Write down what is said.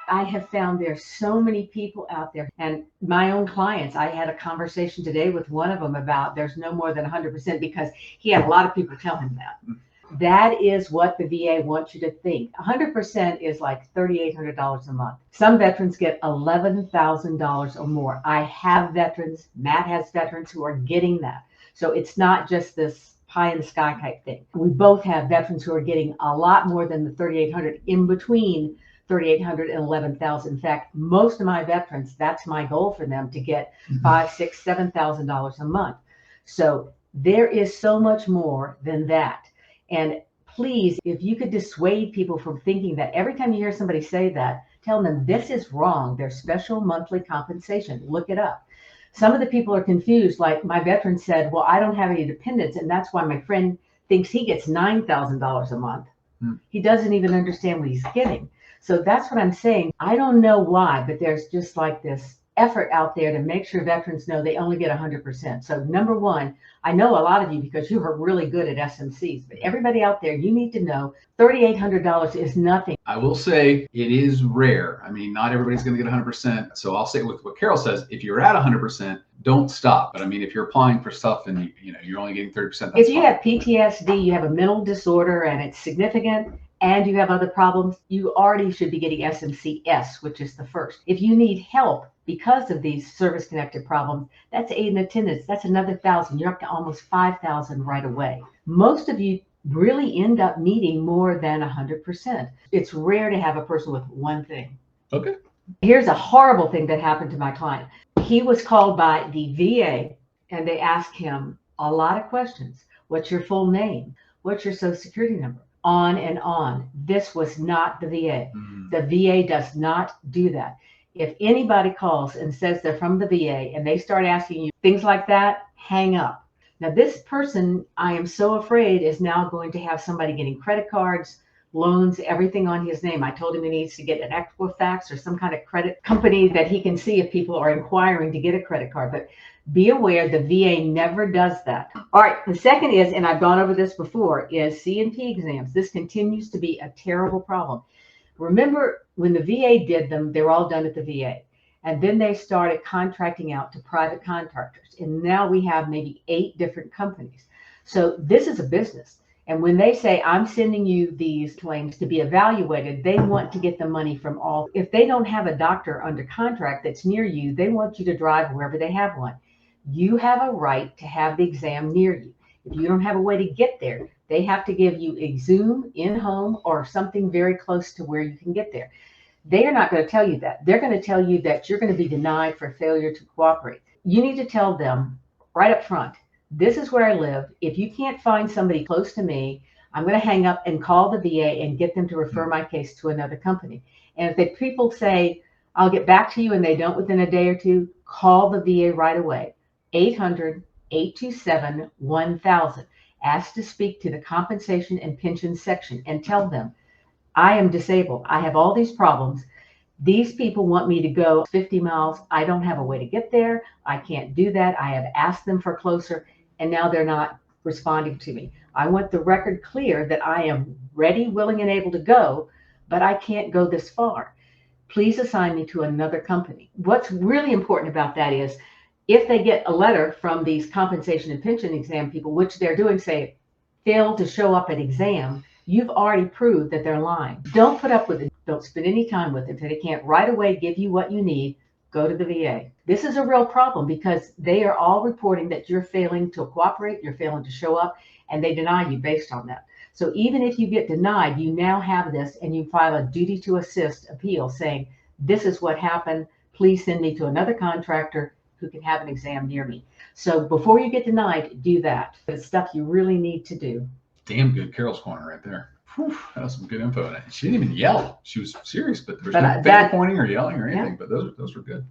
I have found there's so many people out there, and my own clients. I had a conversation today with one of them about there's no more than 100% because he had a lot of people tell him that. That is what the VA wants you to think. 100% is like $3,800 a month. Some veterans get $11,000 or more. I have veterans, Matt has veterans who are getting that. So it's not just this pie in the sky type thing. We both have veterans who are getting a lot more than the 3,800, in between 3,800 and 11,000. In fact, most of my veterans, that's my goal for them, to get $5,000, $6,000, $7,000 a month. So there is so much more than that. And please, if you could dissuade people from thinking that every time you hear somebody say that, tell them this is wrong. There's special monthly compensation. Look it up. Some of the people are confused. Like my veteran said, well, I don't have any dependents, and that's why my friend thinks he gets $9,000 a month. He doesn't even understand what he's getting. So that's what I'm saying. I don't know why, but there's just like this effort out there to make sure veterans know they only get 100%. So number one, I know a lot of you because you are really good at SMCs, but everybody out there, you need to know $3,800 is nothing. I will say it is rare. I mean, not everybody's going to get 100%. So I'll say with what Carol says, if you're at 100%, don't stop. But I mean, if you're applying for stuff and you're only getting 30%, that's if you fine. have PTSD, you have a mental disorder and it's significant, and you have other problems, you already should be getting SMCS, which is the first. If you need help because of these service-connected problems, that's aid and attendance. That's another 1,000. You're up to almost 5,000 right away. Most of you really end up needing more than 100%. It's rare to have a person with one thing. Okay. Here's a horrible thing that happened to my client. He was called by the VA, and they asked him a lot of questions. What's your full name? What's your social security number? On and on. This was not the VA. The VA does not do that. If anybody calls and says they're from the VA and they start asking you things like that, hang up. Now, this person, I am so afraid, is now going to have somebody getting credit cards, loans, everything on his name. I told him he needs to get an Equifax or some kind of credit company that he can see if people are inquiring to get a credit card. But be aware the VA never does that. All right, the second is, and I've gone over this before, is C&P exams. This continues to be a terrible problem. Remember, when the VA did them, they were all done at the VA. And then they started contracting out to private contractors. And now we have maybe 8 different companies. So this is a business. And when they say, I'm sending you these claims to be evaluated, they want to get the money from all. If they don't have a doctor under contract that's near you, they want you to drive wherever they have one. You have a right to have the exam near you. If you don't have a way to get there, they have to give you a Zoom in-home or something very close to where you can get there. They are not going to tell you that. They're going to tell you that you're going to be denied for failure to cooperate. You need to tell them right up front, this is where I live. If you can't find somebody close to me, I'm going to hang up and call the VA and get them to refer my case to another company. And if the people say, I'll get back to you, and they don't within a day or two, call the VA right away. 800-827-1000. Ask to speak to the compensation and pension section and tell them, I am disabled. I have all these problems. These people want me to go 50 miles. I don't have a way to get there. I can't do that. I have asked them for closer, and now they're not responding to me. I want the record clear that I am ready, willing, and able to go, but I can't go this far. Please assign me to another company. What's really important about that is if they get a letter from these compensation and pension exam people, which they're doing, say, fail to show up at exam, you've already proved that they're lying. Don't put up with it. Don't spend any time with it. If they can't right away give you what you need, go to the VA. This is a real problem because they are all reporting that you're failing to cooperate, you're failing to show up, and they deny you based on that. So even if you get denied, you now have this, and you file a duty to assist appeal saying, this is what happened. Please send me to another contractor who can have an exam near me. So before you get denied, do that. It's stuff you really need to do. Damn good Carol's Corner right there. Whew, that was some good info. She didn't even yell. She was serious, but there was no finger pointing or yelling or anything. Yeah. But those were good.